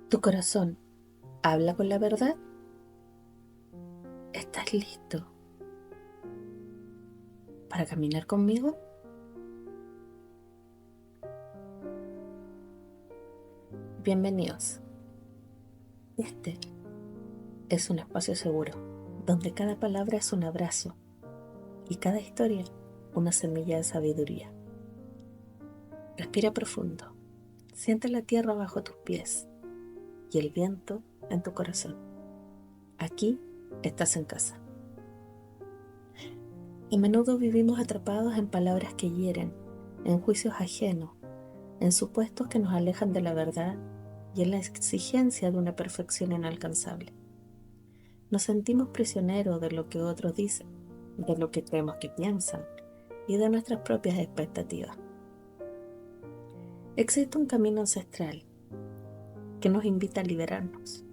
¿Tu corazón habla con la verdad? ¿Estás listo para caminar conmigo? Bienvenidos. Este es un espacio seguro, donde cada palabra es un abrazo y cada historia una semilla de sabiduría. Respira profundo. Siente la tierra bajo tus pies y el viento en tu corazón. Aquí estás en casa. A menudo vivimos atrapados en palabras que hieren, en juicios ajenos, en supuestos que nos alejan de la verdad y en la exigencia de una perfección inalcanzable. Nos sentimos prisioneros de lo que otros dicen, de lo que creemos que piensan y de nuestras propias expectativas. Existe un camino ancestral que nos invita a liberarnos.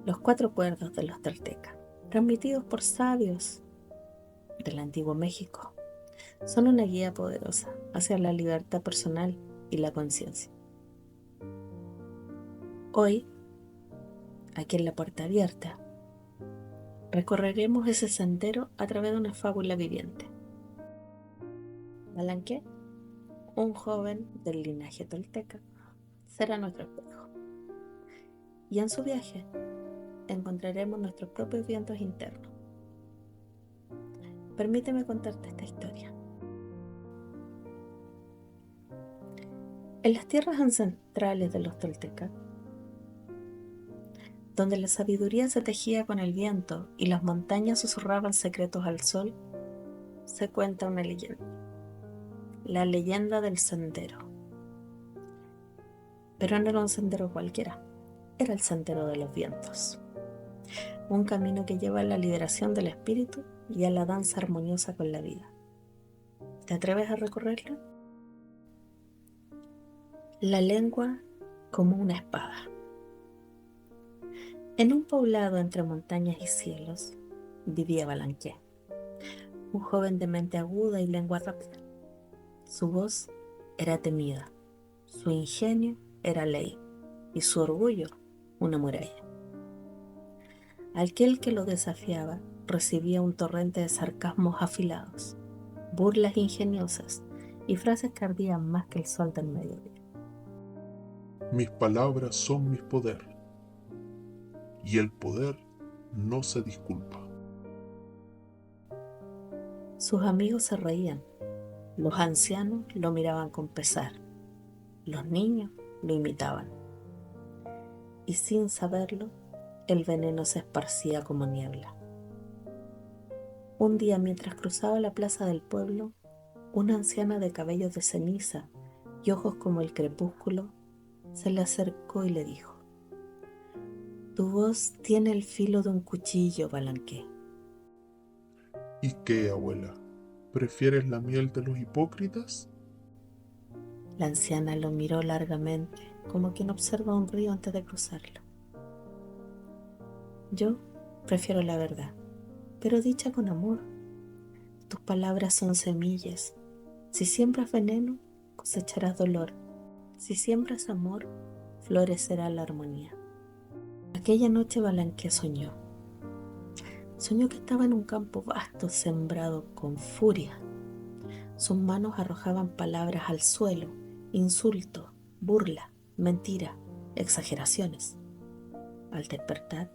Los 4 cuerdos de los toltecas, transmitidos por sabios del antiguo México, son una guía poderosa hacia la libertad personal y la conciencia. Hoy, aquí en la puerta abierta, recorreremos ese sendero a través de una fábula viviente. Balanqué, un joven del linaje tolteca, será nuestro espejo. Y en su viaje encontraremos nuestros propios vientos internos. Permíteme contarte esta historia. En las tierras ancestrales de los toltecas, donde la sabiduría se tejía con el viento y las montañas susurraban secretos al sol, se cuenta una leyenda. La leyenda del sendero. Pero no era un sendero cualquiera, era el sendero de los vientos. Un camino que lleva a la liberación del espíritu y a la danza armoniosa con la vida. ¿Te atreves a recorrerlo? La lengua como una espada. En un poblado entre montañas y cielos vivía Balanqué, un joven de mente aguda y lengua rápida. Su voz era temida, su ingenio era ley y su orgullo una muralla. Aquel que lo desafiaba recibía un torrente de sarcasmos afilados, burlas ingeniosas y frases que ardían más que el sol del mediodía. Mis palabras son mi poder, y el poder no se disculpa. Sus amigos se reían, los ancianos lo miraban con pesar, los niños lo imitaban. Y sin saberlo, el veneno se esparcía como niebla. Un día, mientras cruzaba la plaza del pueblo, una anciana de cabellos de ceniza y ojos como el crepúsculo se le acercó y le dijo: «Tu voz tiene el filo de un cuchillo, Balanqué». ¿Y qué, abuela? ¿Prefieres la miel de los hipócritas? La anciana lo miró largamente, como quien observa un río antes de cruzarlo. «Yo prefiero la verdad, pero dicha con amor. Tus palabras son semillas. Si siembras veneno, cosecharás dolor. Si siembras amor, florecerá la armonía». Aquella noche Balanqué soñó. Soñó que estaba en un campo vasto sembrado con furia. Sus manos arrojaban palabras al suelo, insultos, burla, mentira, exageraciones. Al despertar,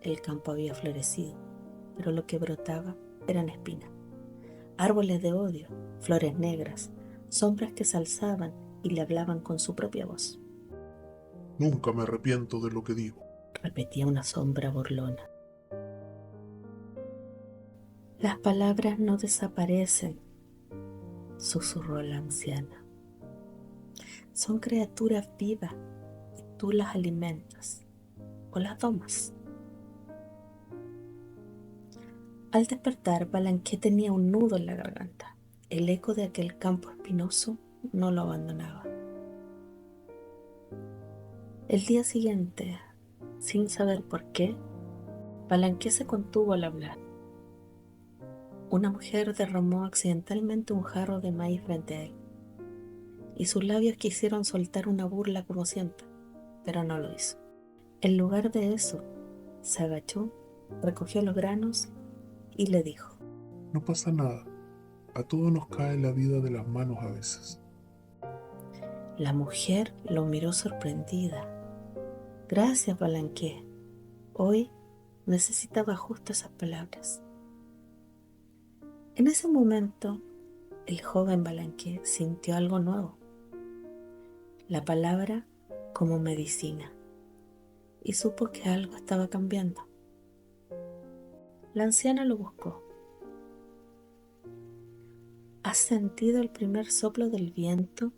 el campo había florecido, pero lo que brotaba eran espinas, árboles de odio, flores negras, sombras que se alzaban y le hablaban con su propia voz. Nunca me arrepiento de lo que digo. Repetía una sombra burlona. Las palabras no desaparecen, susurró la anciana. Son criaturas vivas y tú las alimentas o las domas. Al despertar, Balanqué tenía un nudo en la garganta. El eco de aquel campo espinoso no lo abandonaba. El día siguiente, sin saber por qué, Balanqué se contuvo al hablar. Una mujer derramó accidentalmente un jarro de maíz frente a él, y sus labios quisieron soltar una burla como siempre, pero no lo hizo. En lugar de eso, se agachó, recogió los granos y le dijo: No pasa nada, a todos nos cae la vida de las manos a veces. La mujer lo miró sorprendida. Gracias, Balanqué. Hoy necesitaba justo esas palabras. En ese momento, el joven Balanqué sintió algo nuevo, la palabra como medicina, y supo que algo estaba cambiando. La anciana lo buscó. ¿Has sentido el primer soplo del viento?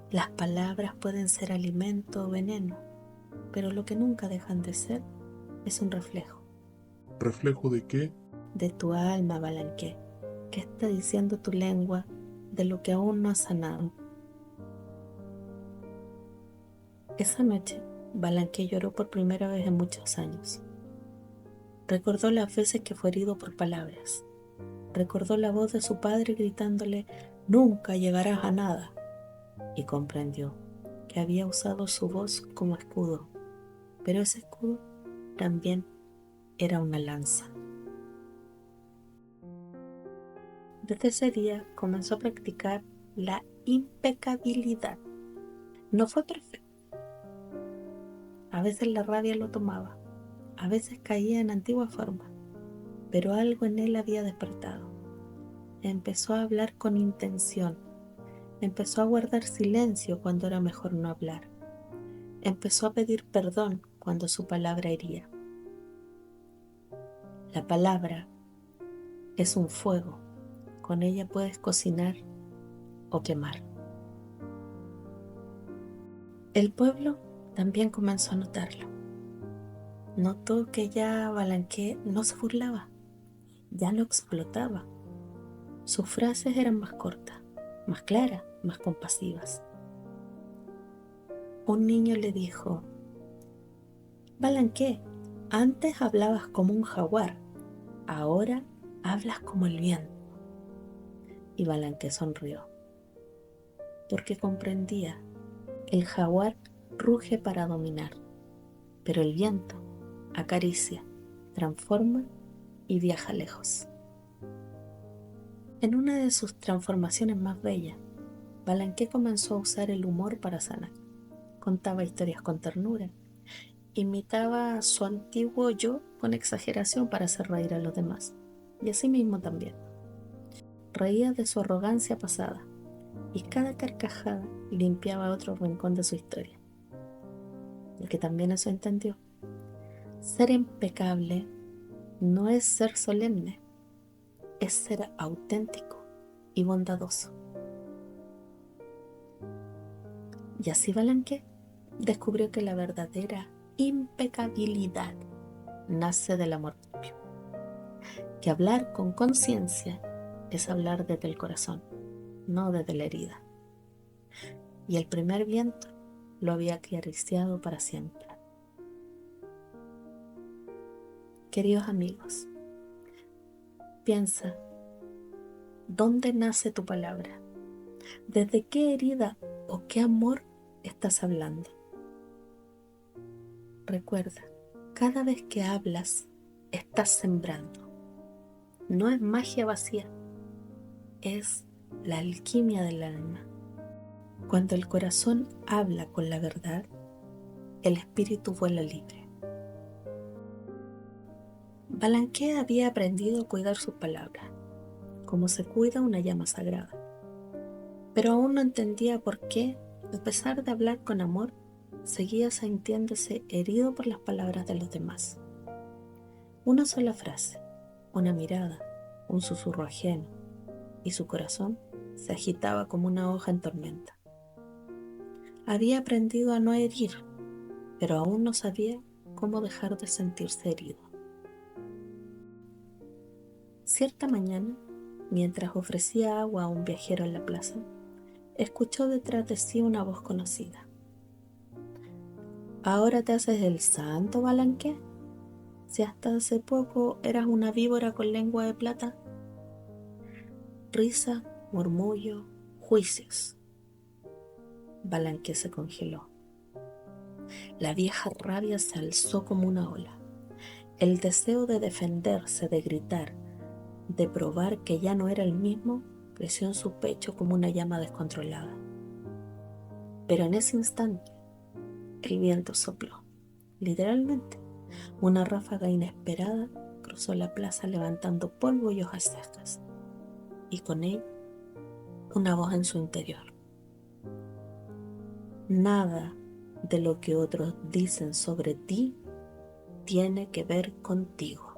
Las palabras pueden ser alimento o veneno, pero lo que nunca dejan de ser es un reflejo. ¿Reflejo de qué? De tu alma, Balanqué. ¿Qué está diciendo tu lengua de lo que aún no has sanado? Esa noche, Balanqué lloró por primera vez en muchos años. Recordó las veces que fue herido por palabras. Recordó la voz de su padre gritándole: «Nunca llegarás a nada». Y comprendió que había usado su voz como escudo, pero ese escudo también era una lanza. Desde ese día comenzó a practicar la impecabilidad. No fue perfecto. A veces la rabia lo tomaba, a veces caía en antigua forma, pero algo en él había despertado. Empezó a hablar con intención. Empezó a guardar silencio cuando era mejor no hablar. Empezó a pedir perdón cuando su palabra hería. La palabra es un fuego. Con ella puedes cocinar o quemar. El pueblo también comenzó a notarlo. Notó que ya Balanqué no se burlaba, ya no explotaba. Sus frases eran más cortas, más claras, más compasivas. Un niño le dijo: «Balanqué, antes hablabas como un jaguar, ahora hablas como el viento». Y Balanqué sonrió, porque comprendía: el jaguar ruge para dominar, pero el viento acaricia, transforma y viaja lejos. En una de sus transformaciones más bellas, Balanqué comenzó a usar el humor para sanar. Contaba historias con ternura, imitaba a su antiguo yo con exageración para hacer reír a los demás, y a sí mismo también. Reía de su arrogancia pasada, y cada carcajada limpiaba otro rincón de su historia. El que también eso entendió: ser impecable no es ser solemne, es ser auténtico y bondadoso. Y así Balanqué descubrió que la verdadera impecabilidad nace del amor propio, que hablar con conciencia es hablar desde el corazón, no desde la herida. Y el primer viento lo había acariciado para siempre. Queridos amigos, piensa, ¿dónde nace tu palabra? ¿Desde qué herida o qué amor estás hablando? Recuerda, cada vez que hablas, estás sembrando. No es magia vacía, es la alquimia del alma. Cuando el corazón habla con la verdad, el espíritu vuela libre. Balanqué había aprendido a cuidar sus palabras, como se cuida una llama sagrada. Pero aún no entendía por qué, a pesar de hablar con amor, seguía sintiéndose herido por las palabras de los demás. Una sola frase, una mirada, un susurro ajeno, y su corazón se agitaba como una hoja en tormenta. Había aprendido a no herir, pero aún no sabía cómo dejar de sentirse herido. Cierta mañana, mientras ofrecía agua a un viajero en la plaza, escuchó detrás de sí una voz conocida. ¿Ahora te haces el santo, Balanqué? Si hasta hace poco eras una víbora con lengua de plata. Risa, murmullo, juicios. Balanqué se congeló. La vieja rabia se alzó como una ola. El deseo de defenderse, de gritar, de probar que ya no era el mismo, creció en su pecho como una llama descontrolada. Pero en ese instante, el viento sopló. Literalmente, una ráfaga inesperada cruzó la plaza levantando polvo y hojas secas, y con ella una voz en su interior. Nada de lo que otros dicen sobre ti tiene que ver contigo.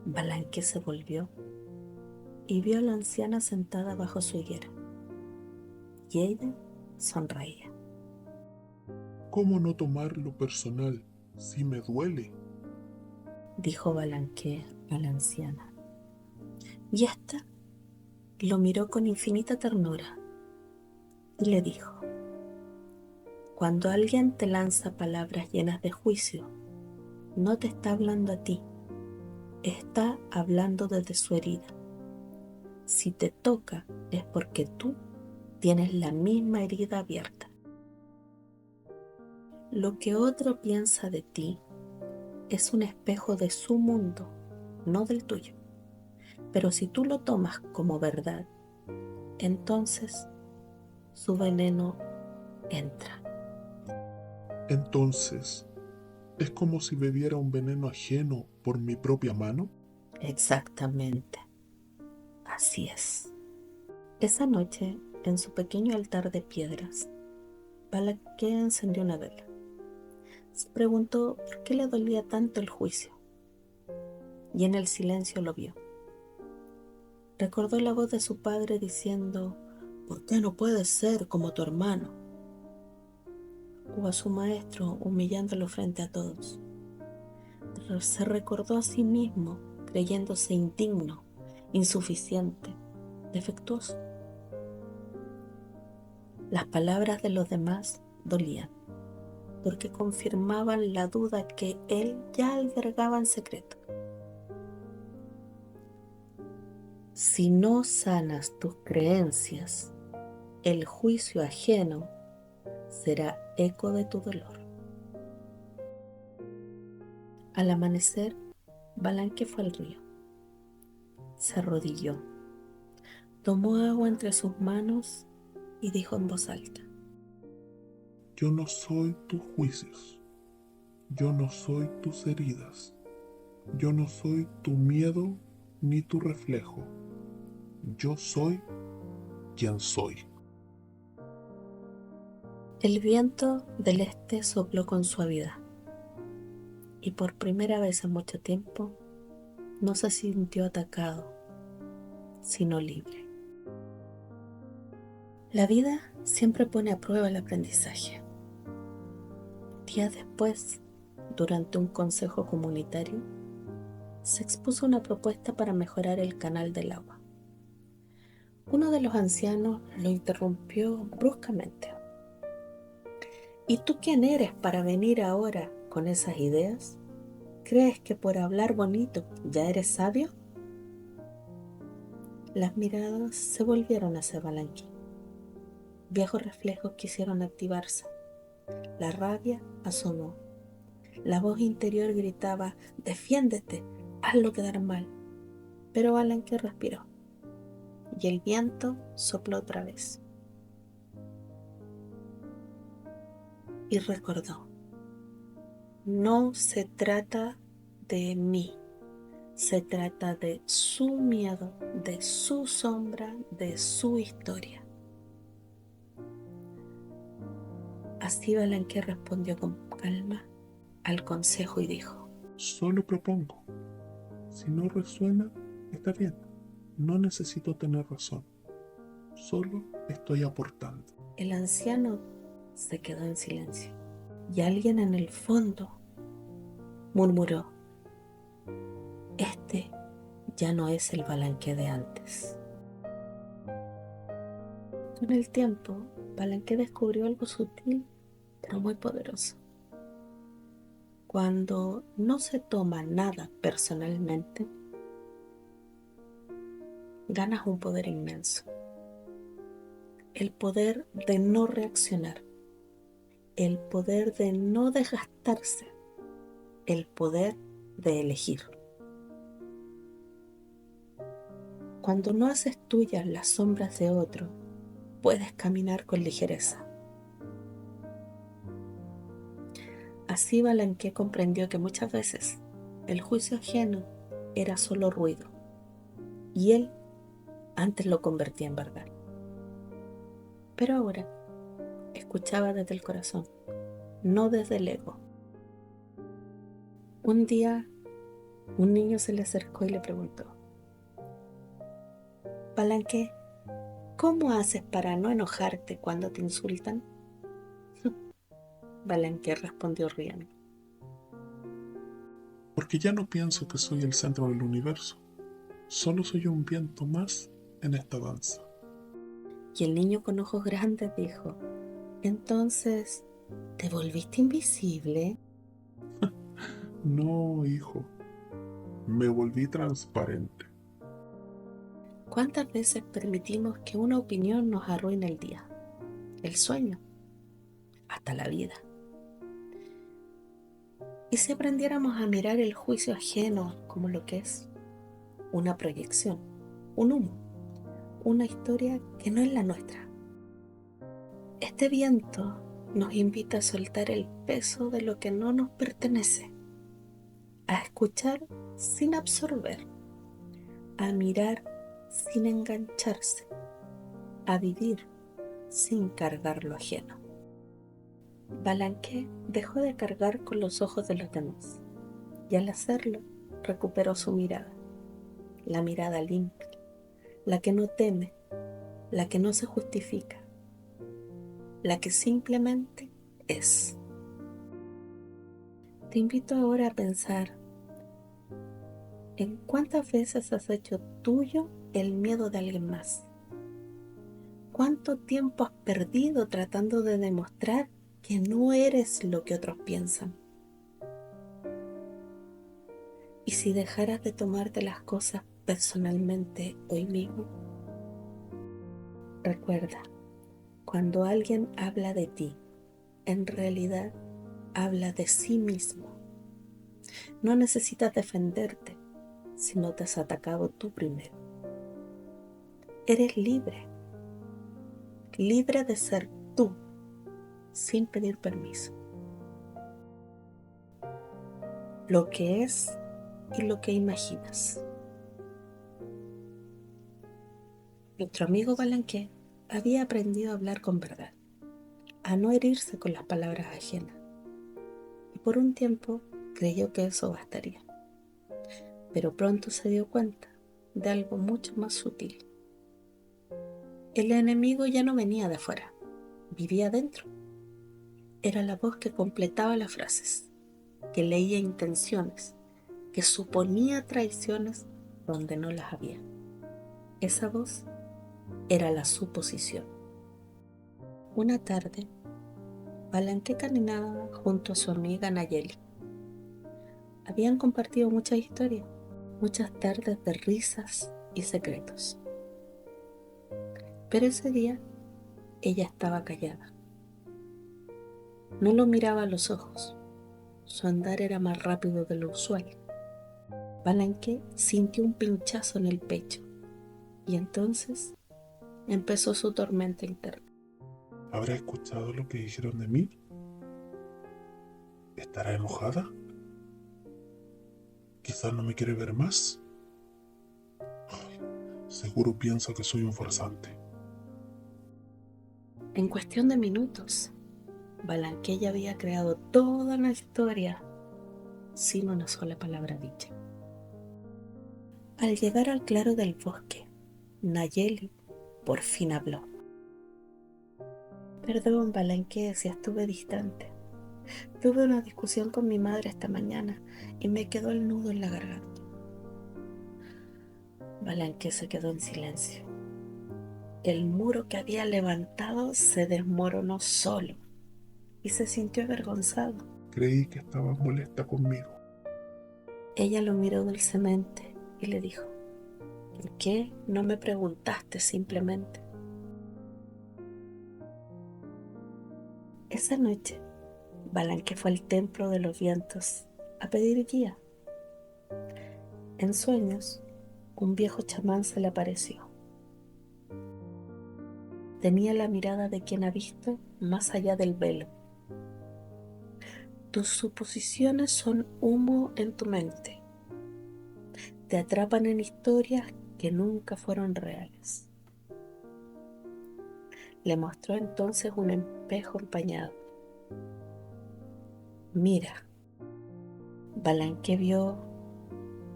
Balanqué se volvió y vio a la anciana sentada bajo su higuera, y ella sonreía. ¿Cómo no tomarlo personal si me duele? Dijo Balanqué a la anciana. Y ésta lo miró con infinita ternura y le dijo: cuando alguien te lanza palabras llenas de juicio, no te está hablando a ti, está hablando desde su herida. Si te toca es porque tú tienes la misma herida abierta. Lo que otro piensa de ti es un espejo de su mundo, no del tuyo. Pero si tú lo tomas como verdad, entonces su veneno entra. Entonces, ¿es como si bebiera un veneno ajeno por mi propia mano? Exactamente, así es. Esa noche, en su pequeño altar de piedras, Balanqué encendió una vela. Se preguntó por qué le dolía tanto el juicio, y en el silencio lo vio. Recordó la voz de su padre diciendo: ¿por qué no puedes ser como tu hermano? O a su maestro humillándolo frente a todos. Se recordó a sí mismo creyéndose indigno, insuficiente, defectuoso. Las palabras de los demás dolían, porque confirmaban la duda que él ya albergaba en secreto. Si no sanas tus creencias, el juicio ajeno será eco de tu dolor. Al amanecer, Balanqué fue al río. Se arrodilló, tomó agua entre sus manos y dijo en voz alta: Yo no soy tus juicios, yo no soy tus heridas, yo no soy tu miedo ni tu reflejo, yo soy quien soy. El viento del este sopló con suavidad, y por primera vez en mucho tiempo no se sintió atacado, sino libre. La vida siempre pone a prueba el aprendizaje. Días después, durante un consejo comunitario, se expuso una propuesta para mejorar el canal del agua. Uno de los ancianos lo interrumpió bruscamente. ¿Y tú quién eres para venir ahora con esas ideas? ¿Crees que por hablar bonito ya eres sabio? Las miradas se volvieron hacia Balanqué. Viejos reflejos quisieron activarse. La rabia asomó. La voz interior gritaba: defiéndete, hazlo quedar mal. Pero Balanqué respiró, y el viento sopló otra vez. Y recordó: no se trata de mí, se trata de su miedo, de su sombra, de su historia. Así Balanqué respondió con calma al consejo y dijo: Solo propongo. Si no resuena, está bien. No necesito tener razón. Solo estoy aportando. el anciano se quedó en silencio, y alguien en el fondo murmuró: este ya no es el Balanqué de antes. Con el tiempo, Balanqué descubrió algo sutil pero muy poderoso. Cuando no se toma nada personalmente, ganas un poder inmenso. el poder de no reaccionar, el poder de no desgastarse, el poder de elegir. Cuando no haces tuyas las sombras de otro, puedes caminar con ligereza. Así Balanqué comprendió que muchas veces el juicio ajeno era solo ruido, y él antes lo convertía en verdad. Pero ahora escuchaba desde el corazón, no desde el ego. Un día, un niño se le acercó y le preguntó: Balanqué, ¿cómo haces para no enojarte cuando te insultan? Balanqué respondió riendo: Porque ya no pienso que soy el centro del universo. Solo soy un viento más en esta danza. Y el niño con ojos grandes dijo: Entonces, ¿te volviste invisible? No, hijo, me volví transparente. ¿Cuántas veces permitimos que una opinión nos arruine el día, el sueño, hasta la vida? ¿Y si aprendiéramos a mirar el juicio ajeno como lo que es? Una proyección, un humo, una historia que no es la nuestra. Este viento nos invita a soltar el peso de lo que no nos pertenece, a escuchar sin absorber, a mirar sin engancharse, a vivir sin cargar lo ajeno. Balanqué dejó de cargar con los ojos de los demás, y al hacerlo recuperó su mirada, la mirada limpia, la que no teme, la que no se justifica, la que simplemente es. Te invito ahora a pensar en cuántas veces has hecho tuyo el miedo de alguien más. ¿Cuánto tiempo has perdido tratando de demostrar que no eres lo que otros piensan? ¿Y si dejaras de tomarte las cosas personalmente hoy mismo? Recuerda, cuando alguien habla de ti, en realidad habla de sí mismo. No necesitas defenderte si no te has atacado tú primero. Eres libre, libre de ser tú, sin pedir permiso. Lo que es y lo que imaginas. Nuestro amigo Balanqué había aprendido a hablar con verdad, a no herirse con las palabras ajenas, y por un tiempo creyó que eso bastaría. Pero pronto se dio cuenta de algo mucho más sutil. El enemigo ya no venía de afuera, vivía dentro. Era la voz que completaba las frases, que leía intenciones, que suponía traiciones donde no las había. Esa voz era la suposición. Una tarde, Balanqué caminaba junto a su amiga Nayeli. Habían compartido muchas historias, muchas tardes de risas y secretos. Pero ese día ella estaba callada. No lo miraba a los ojos. Su andar era más rápido de lo usual. Balanqué sintió un pinchazo en el pecho y entonces empezó su tormenta interna. ¿Habrá escuchado lo que dijeron de mí? ¿Estará enojada? Quizás no me quiere ver más. Seguro piensa que soy un farsante. En cuestión de minutos, Balanqué ya había creado toda una historia sin una sola palabra dicha. Al llegar al claro del bosque, Nayeli por fin habló. Perdón, Balanqué, si estuve distante. Tuve una discusión con mi madre esta mañana y me quedó el nudo en la garganta. Balanqué se quedó en silencio. El muro que había levantado se desmoronó solo y se sintió avergonzado. Creí que estabas molesta conmigo. Ella lo miró dulcemente y le dijo: ¿por qué no me preguntaste simplemente? Esa noche, Balanqué fue al templo de los vientos a pedir guía. En sueños, un viejo chamán se le apareció. Tenía la mirada de quien ha visto más allá del velo. Tus suposiciones son humo en tu mente. Te atrapan en historias que nunca fueron reales. Le mostró entonces un espejo empañado. Mira. Balanqué vio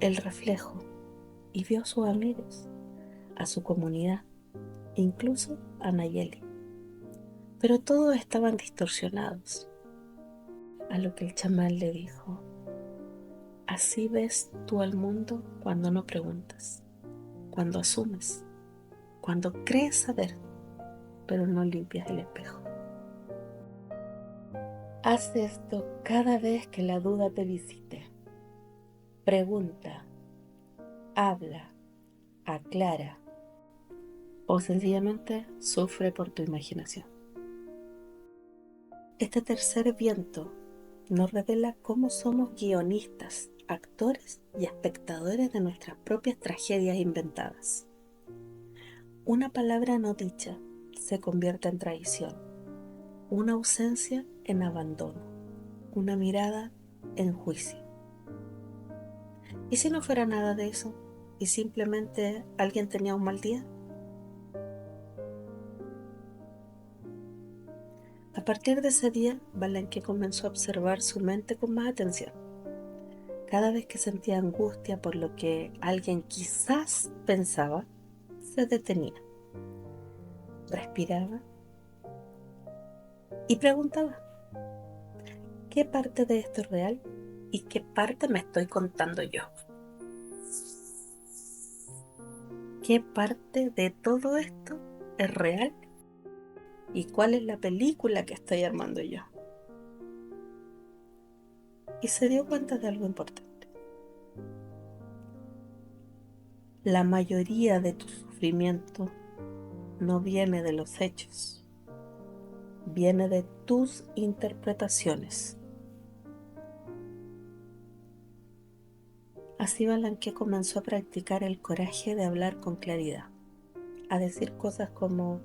el reflejo y vio a sus amigos, a su comunidad, incluso a Nayeli. Pero todos estaban distorsionados. A lo que el chamán le dijo: así ves tú al mundo cuando no preguntas, cuando asumes, cuando crees saber, pero no limpias el espejo. Haz esto cada vez que la duda te visite. Pregunta, habla, aclara o sencillamente sufre por tu imaginación. Este tercer viento nos revela cómo somos guionistas, actores y espectadores de nuestras propias tragedias inventadas. Una palabra no dicha se convierte en traición, una ausencia en abandono, una mirada en juicio. ¿Y si no fuera nada de eso? ¿Y simplemente alguien tenía un mal día? A partir de ese día, Balanqué comenzó a observar su mente con más atención. Cada vez que sentía angustia por lo que alguien quizás pensaba, se detenía, respiraba y preguntaba: ¿qué parte de esto es real y qué parte me estoy contando yo? ¿Qué parte de todo esto es real y cuál es la película que estoy armando yo? Y se dio cuenta de algo importante. La mayoría de tu sufrimiento no viene de los hechos, viene de tus interpretaciones. Así Balanqué comenzó a practicar el coraje de hablar con claridad, a decir cosas como: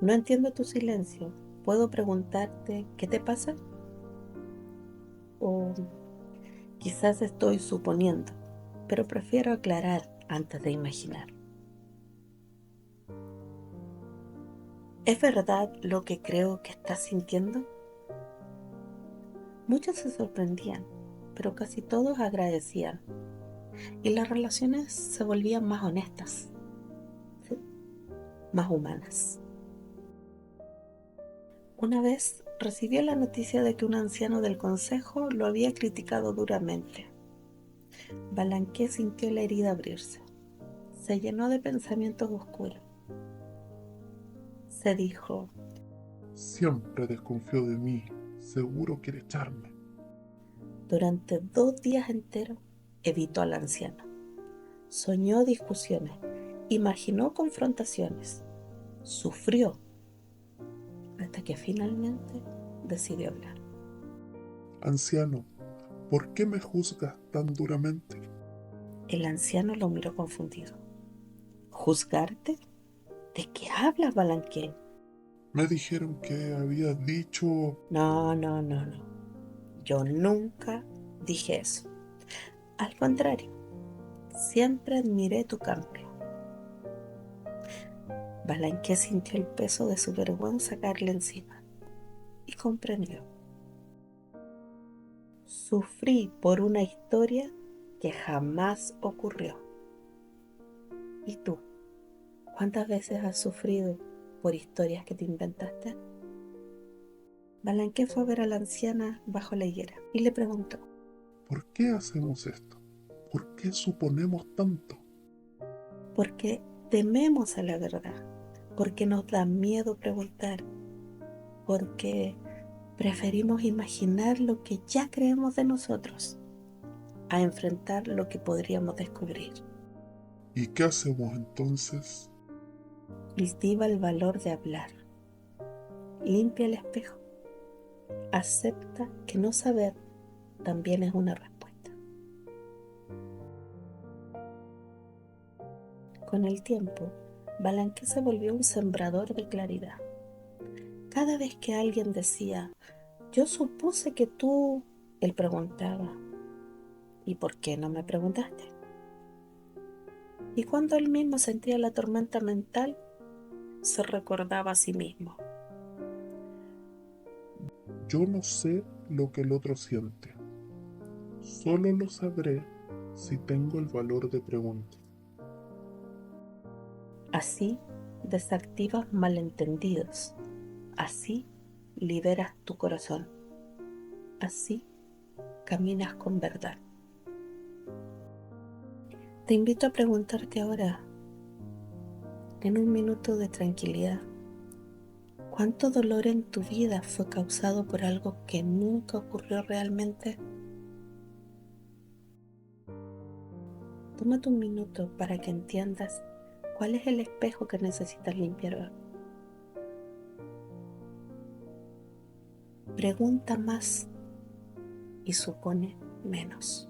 no entiendo tu silencio, ¿puedo preguntarte qué te pasa? O quizás estoy suponiendo, pero prefiero aclarar antes de imaginar. ¿Es verdad lo que creo que estás sintiendo? Muchos se sorprendían, pero casi todos agradecían, y las relaciones se volvían más honestas, ¿sí?, más humanas. Una vez recibió la noticia de que un anciano del consejo lo había criticado duramente. Balanqué sintió la herida abrirse. Se llenó de pensamientos oscuros. Se dijo: Siempre desconfió de mí, seguro quiere echarme. durante 2 días enteros evitó al anciano. Soñó discusiones, imaginó confrontaciones, sufrió, hasta que finalmente decidió hablar. Anciano, ¿por qué me juzgas tan duramente? El anciano lo miró confundido. ¿Juzgarte? ¿De qué hablas, Balanqué? Me dijeron que habías dicho... No. Yo nunca dije eso. Al contrario, siempre admiré tu cambio. Balanqué sintió el peso de su vergüenza caerle encima y comprendió. Sufrí por una historia que jamás ocurrió. ¿Y tú? ¿Cuántas veces has sufrido por historias que te inventaste? Balanqué fue a ver a la anciana bajo la higuera y le preguntó: ¿Por qué hacemos esto? ¿Por qué suponemos tanto? porque tememos a la verdad, porque nos da miedo preguntar, porque preferimos imaginar lo que ya creemos de nosotros a enfrentar lo que podríamos descubrir. ¿Y qué hacemos entonces? Cultiva el valor de hablar. Limpia el espejo Acepta que no saber también es una respuesta. Con el tiempo, Balanqué se volvió un sembrador de claridad. Cada vez que alguien decía, yo supuse que tú, él preguntaba, ¿y por qué no me preguntaste? Y cuando él mismo sentía la tormenta mental, se recordaba a sí mismo. Yo no sé lo que el otro siente. Solo lo sabré si tengo el valor de preguntar. Así desactivas malentendidos. Así liberas tu corazón. Así caminas con verdad. Te invito a preguntarte ahora, en un minuto de tranquilidad, ¿cuánto dolor en tu vida fue causado por algo que nunca ocurrió realmente? Tómate un minuto para que entiendas cuál es el espejo que necesitas limpiar hoy. Pregunta más y supone menos.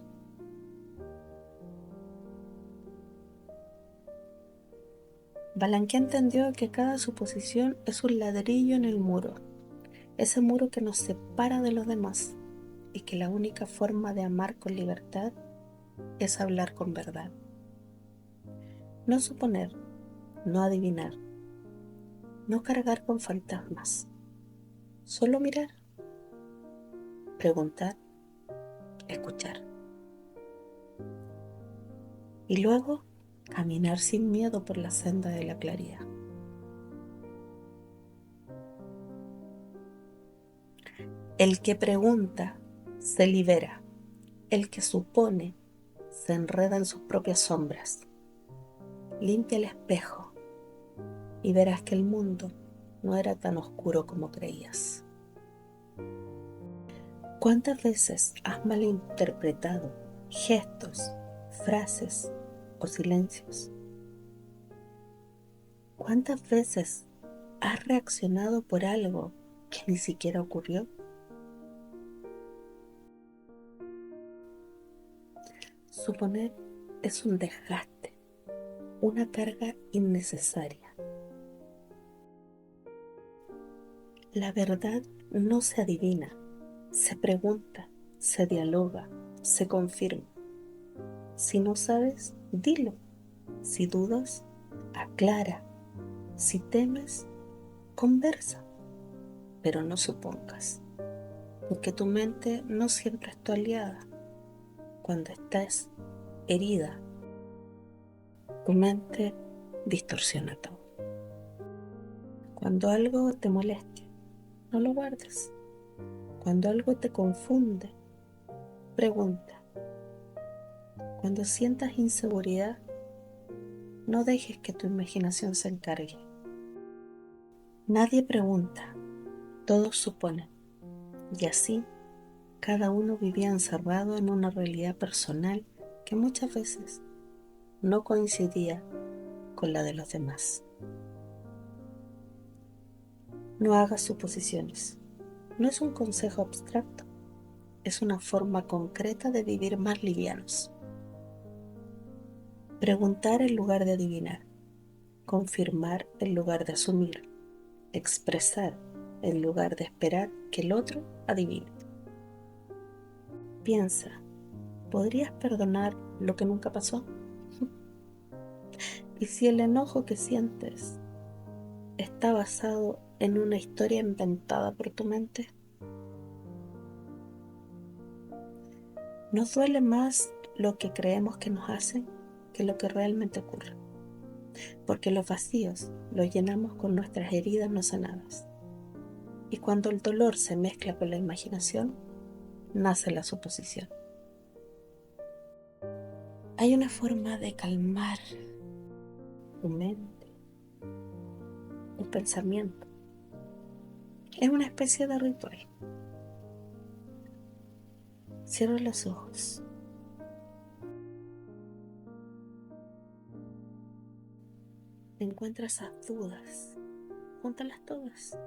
Balanqué entendió que cada suposición es un ladrillo en el muro, ese muro que nos separa de los demás, y que la única forma de amar con libertad es hablar con verdad. No suponer, no adivinar, no cargar con fantasmas, solo mirar, preguntar, escuchar. Y luego caminar sin miedo por la senda de la claridad. El que pregunta se libera. El que supone se enreda en sus propias sombras. Limpia el espejo y verás que el mundo no era tan oscuro como creías. ¿Cuántas veces has malinterpretado gestos, frases o silencios? ¿Cuántas veces has reaccionado por algo que ni siquiera ocurrió? Suponer es un desgaste, una carga innecesaria. La verdad no se adivina, se pregunta, se dialoga, se confirma. Si no sabes, dilo. Si dudas, aclara. Si temes, conversa. Pero no supongas, porque tu mente no siempre es tu aliada. Cuando estás herida, tu mente distorsiona todo. Cuando algo te moleste, no lo guardes. Cuando algo te confunde, pregunta. Cuando sientas inseguridad, no dejes que tu imaginación se encargue. Nadie pregunta, todos suponen. Y así, cada uno vivía encerrado en una realidad personal que muchas veces no coincidía con la de los demás. No hagas suposiciones. No es un consejo abstracto, es una forma concreta de vivir más livianos. Preguntar en lugar de adivinar, confirmar en lugar de asumir, expresar en lugar de esperar que el otro adivine. Piensa, ¿podrías perdonar lo que nunca pasó? ¿Y si el enojo que sientes está basado en una historia inventada por tu mente? Nos duele más lo que creemos que nos hacen que lo que realmente ocurre, porque los vacíos los llenamos con nuestras heridas no sanadas. Y cuando el dolor se mezcla con la imaginación, nace la suposición. Hay una forma de calmar tu mente, un pensamiento. Es una especie de ritual. Cierra los ojos. Encuentra esas dudas. Júntalas todas.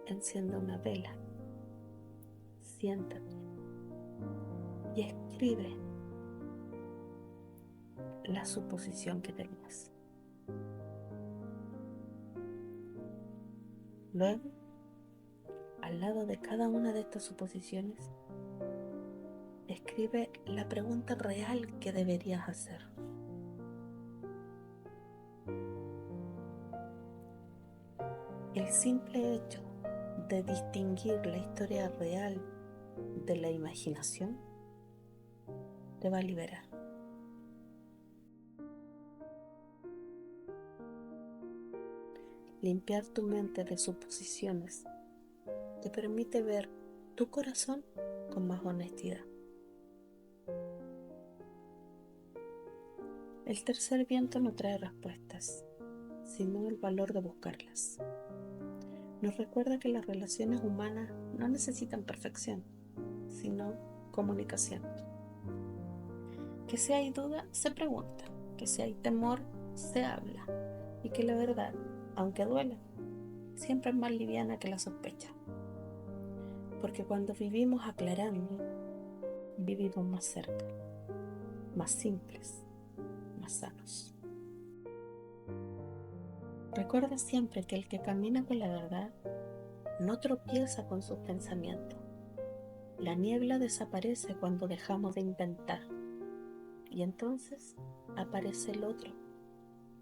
enciende una vela, siéntate y escribe la suposición que tenías. Luego, al lado de cada una de estas suposiciones, escribe la pregunta real que deberías hacer. El simple hecho de distinguir la historia real de la imaginación te va a liberar. Limpiar tu mente de suposiciones te permite ver tu corazón con más honestidad. El tercer viento no trae respuestas, sino el valor de buscarlas. Nos recuerda que las relaciones humanas no necesitan perfección, sino comunicación. Que si hay duda, se pregunta. Que si hay temor, se habla. Y que la verdad, aunque duela, siempre es más liviana que la sospecha. Porque cuando vivimos aclarando, vivimos más cerca, más simples, más sanos. Recuerda siempre que el que camina con la verdad no tropieza con sus pensamientos. La niebla desaparece cuando dejamos de inventar. Y entonces aparece el otro,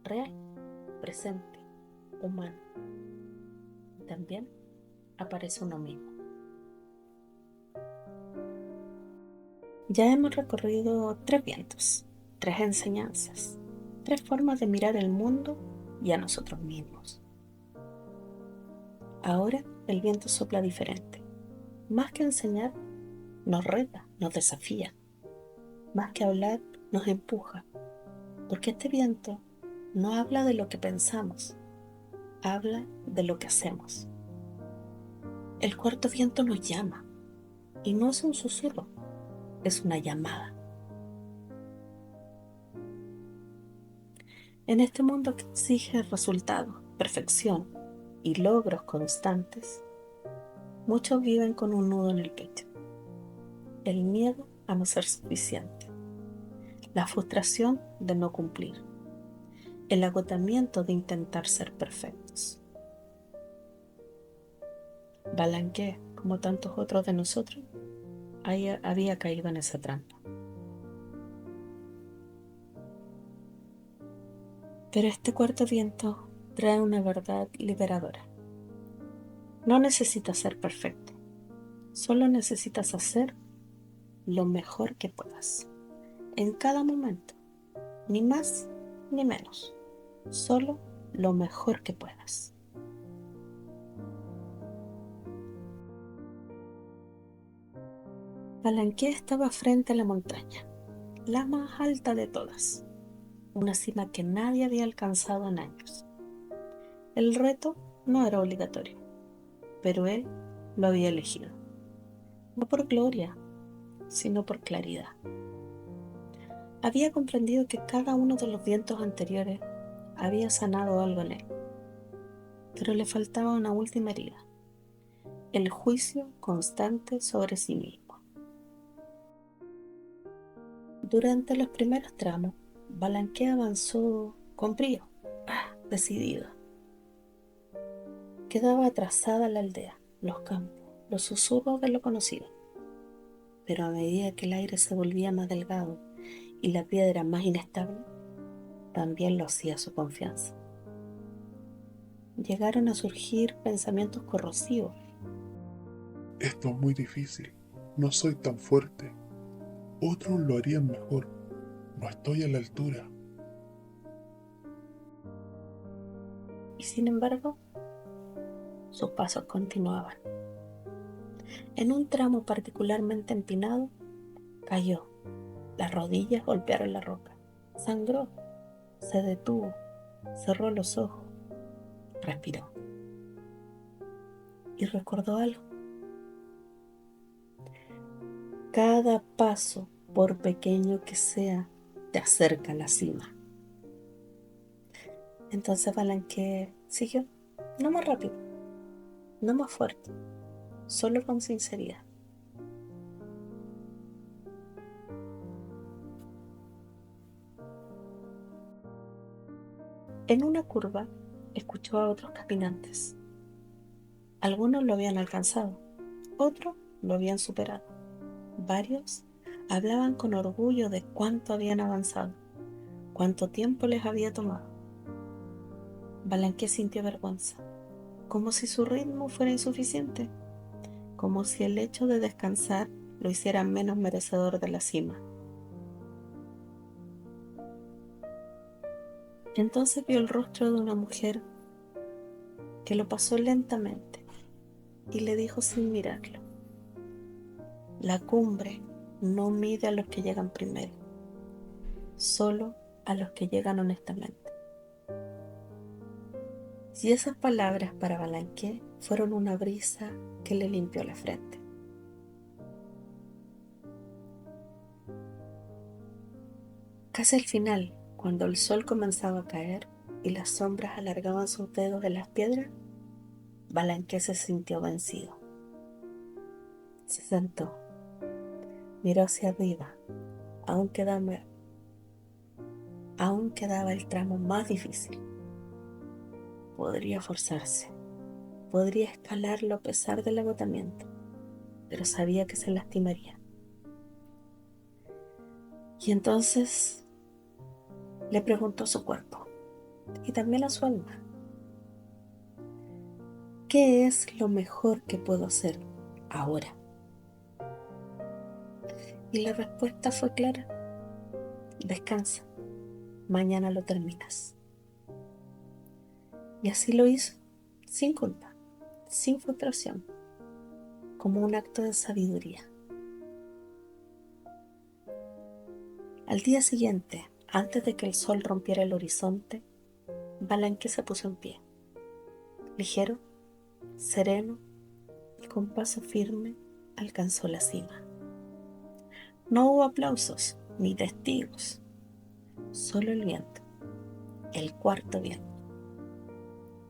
real, presente, humano. Y también aparece uno mismo. Ya hemos recorrido 3 vientos, 3 enseñanzas, 3 formas de mirar el mundo y a nosotros mismos. Ahora el viento sopla diferente. Más que enseñar, nos reta, nos desafía. Más que hablar, nos empuja. Porque este viento no habla de lo que pensamos, habla de lo que hacemos. El cuarto viento nos llama, y no es un susurro, es una llamada. En este mundo que exige resultados, perfección y logros constantes, muchos viven con un nudo en el pecho. El miedo a no ser suficiente, la frustración de no cumplir, el agotamiento de intentar ser perfectos. Balanqué, como tantos otros de nosotros, había caído en esa trampa. Pero este cuarto viento trae una verdad liberadora. No necesitas ser perfecto, solo necesitas hacer lo mejor que puedas, en cada momento, ni más ni menos, solo lo mejor que puedas. Palanqué estaba frente a la montaña, la más alta de todas, una cima que nadie había alcanzado en años. El reto no era obligatorio, pero él lo había elegido, no por gloria, sino por claridad. Había comprendido que cada uno de los vientos anteriores había sanado algo en él, pero le faltaba una última herida, el juicio constante sobre sí mismo. Durante los primeros tramos, Balanqué avanzó con brío, decidido. Quedaba atrasada la aldea, los campos, los susurros de lo conocido. Pero a medida que el aire se volvía más delgado y la piedra más inestable, también lo hacía su confianza. Llegaron a surgir pensamientos corrosivos. Esto es muy difícil. No soy tan fuerte. Otros lo harían mejor. No estoy a la altura. Y sin embargo, sus pasos continuaban. En un tramo particularmente empinado, cayó. Las rodillas golpearon la roca. Sangró. Se detuvo. Cerró los ojos. Respiró. Y recordó algo. Cada paso, por pequeño que sea, te acerca a la cima. Entonces Balanqué siguió, no más rápido, no más fuerte, solo con sinceridad. En una curva escuchó a otros caminantes. Algunos lo habían alcanzado, otros lo habían superado. Varios hablaban con orgullo de cuánto habían avanzado, cuánto tiempo les había tomado. Balanqué sintió vergüenza, como si su ritmo fuera insuficiente, como si el hecho de descansar lo hiciera menos merecedor de la cima. Entonces vio el rostro de una mujer que lo pasó lentamente y le dijo sin mirarlo: la cumbre no mide a los que llegan primero, solo a los que llegan honestamente. Y esas palabras para Balanqué fueron una brisa que le limpió la frente. Casi al final, cuando el sol comenzaba a caer y las sombras alargaban sus dedos en las piedras, Balanqué se sintió vencido. Se sentó, miró hacia arriba. Aún quedaba el tramo más difícil. Podría forzarse, podría escalarlo a pesar del agotamiento, pero sabía que se lastimaría. Y entonces le preguntó a su cuerpo y también a su alma: ¿qué es lo mejor que puedo hacer ahora? Y la respuesta fue clara: descansa, mañana lo terminas. Y así lo hizo, sin culpa, sin frustración, como un acto de sabiduría. Al día siguiente, antes de que el sol rompiera el horizonte, Balanqué se puso en pie, ligero, sereno, y con paso firme alcanzó la cima. No hubo aplausos ni testigos, solo el viento, el cuarto viento.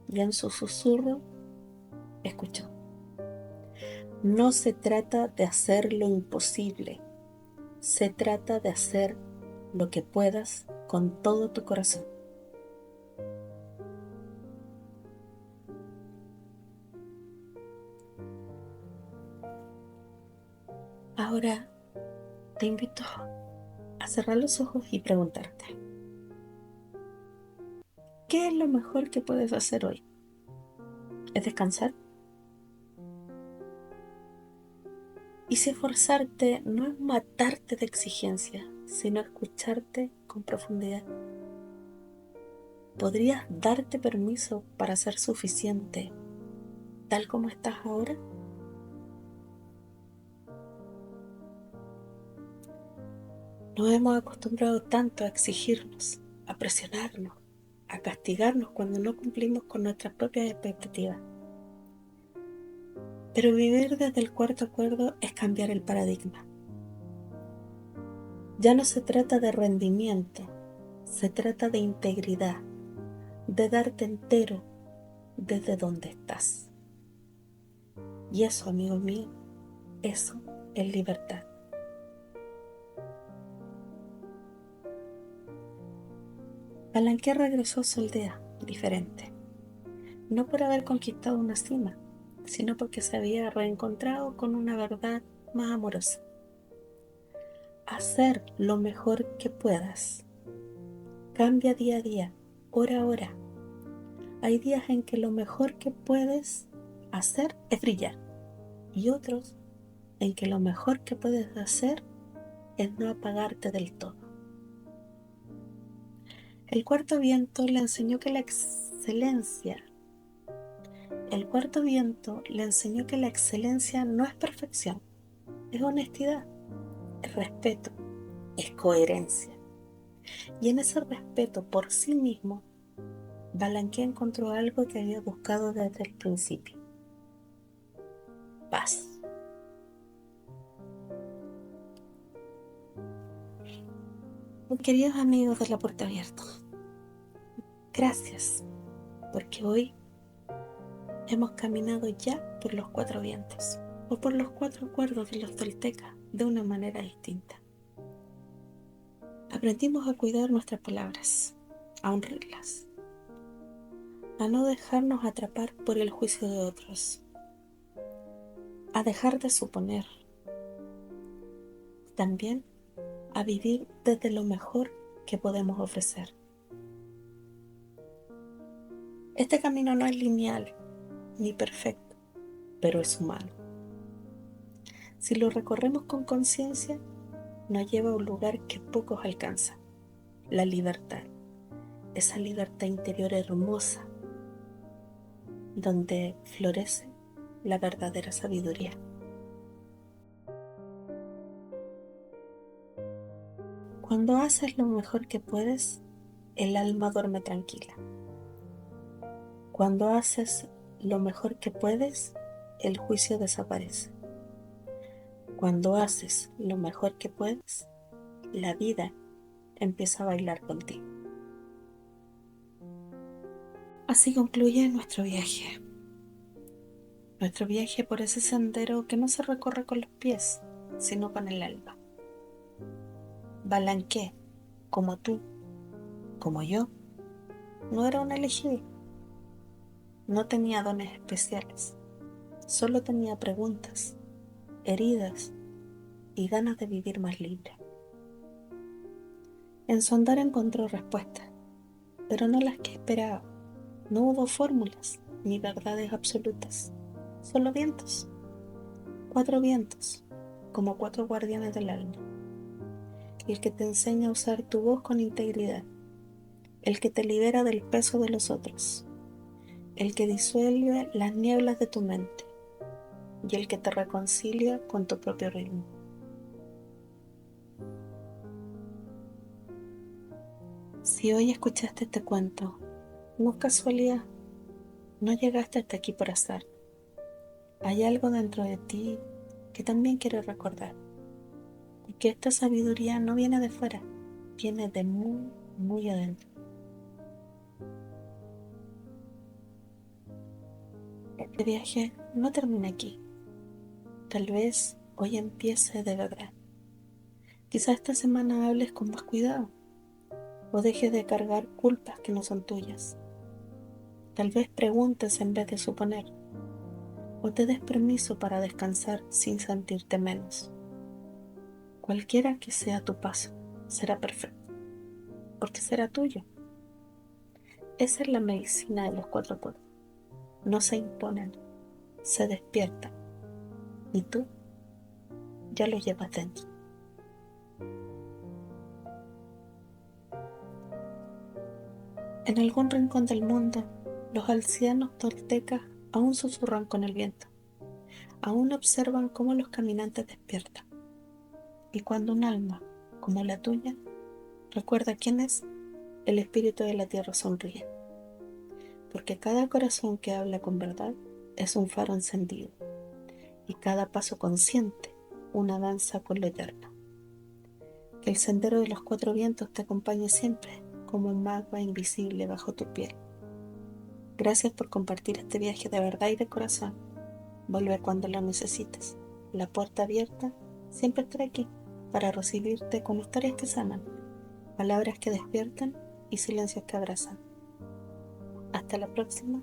Y en su susurro escuchó: no se trata de hacer lo imposible, se trata de hacer lo que puedas con todo tu corazón. Ahora te invito a cerrar los ojos y preguntarte: ¿qué es lo mejor que puedes hacer hoy? ¿Es descansar? Y si esforzarte no es matarte de exigencia, sino escucharte con profundidad. ¿Podrías darte permiso para ser suficiente tal como estás ahora? Nos hemos acostumbrado tanto a exigirnos, a presionarnos, a castigarnos cuando no cumplimos con nuestras propias expectativas. Pero vivir desde el cuarto acuerdo es cambiar el paradigma. Ya no se trata de rendimiento, se trata de integridad, de darte entero desde donde estás. Y eso, amigo mío, eso es libertad. Balanqué regresó a su aldea diferente, no por haber conquistado una cima, sino porque se había reencontrado con una verdad más amorosa. Hacer lo mejor que puedas. Cambia día a día, hora a hora. Hay días en que lo mejor que puedes hacer es brillar, y otros en que lo mejor que puedes hacer es no apagarte del todo. El cuarto viento le enseñó que la excelencia no es perfección, es honestidad, es respeto, es coherencia. Y en ese respeto por sí mismo, Balanqué encontró algo que había buscado desde el principio: paz. Queridos amigos de La Puerta Abierta, gracias, porque hoy hemos caminado ya por los 4 vientos o por los 4 acuerdos de los toltecas de una manera distinta. Aprendimos a cuidar nuestras palabras, a honrarlas, a no dejarnos atrapar por el juicio de otros, a dejar de suponer, también a vivir desde lo mejor que podemos ofrecer. Este camino no es lineal ni perfecto, pero es humano. Si lo recorremos con conciencia, nos lleva a un lugar que pocos alcanzan: la libertad, esa libertad interior hermosa, donde florece la verdadera sabiduría. Cuando haces lo mejor que puedes, el alma duerme tranquila. Cuando haces lo mejor que puedes, el juicio desaparece. Cuando haces lo mejor que puedes, la vida empieza a bailar contigo. Así concluye nuestro viaje. Nuestro viaje por ese sendero que no se recorre con los pies, sino con el alma. Balanqué, como tú, como yo, no era un elegido. No tenía dones especiales. Solo tenía preguntas, heridas y ganas de vivir más libre. En su andar encontró respuestas, pero no las que esperaba. No hubo fórmulas ni verdades absolutas, solo vientos. 4 vientos, como 4 guardianes del alma. El que te enseña a usar tu voz con integridad, el que te libera del peso de los otros, el que disuelve las nieblas de tu mente y el que te reconcilia con tu propio ritmo. Si hoy escuchaste este cuento, no es casualidad, no llegaste hasta aquí por azar. Hay algo dentro de ti que también quiero recordar, y que esta sabiduría no viene de fuera, viene de muy, muy adentro. Este viaje no termina aquí. Tal vez hoy empiece de verdad. Quizá esta semana hables con más cuidado o dejes de cargar culpas que no son tuyas. Tal vez preguntes en vez de suponer, o te des permiso para descansar sin sentirte menos. Cualquiera que sea tu paso, será perfecto, porque será tuyo. Esa es la medicina de los 4 acuerdos. No se imponen, se despiertan, y tú ya lo llevas dentro. En algún rincón del mundo, los ancianos toltecas aún susurran con el viento, aún observan cómo los caminantes despiertan. Y cuando un alma, como la tuya, recuerda quién es, el espíritu de la tierra sonríe. Porque cada corazón que habla con verdad es un faro encendido, y cada paso consciente una danza con lo eterno. Que el sendero de los 4 vientos te acompañe siempre como un magma invisible bajo tu piel. Gracias por compartir este viaje de verdad y de corazón. Vuelve cuando lo necesites. La puerta abierta siempre estará aquí para recibirte con historias que sanan, palabras que despiertan y silencios que abrazan. Hasta la próxima,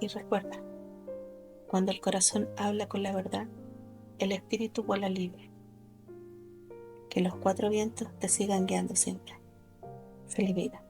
y recuerda, cuando el corazón habla con la verdad, el espíritu vuela libre. Que los 4 vientos te sigan guiando siempre. Feliz vida.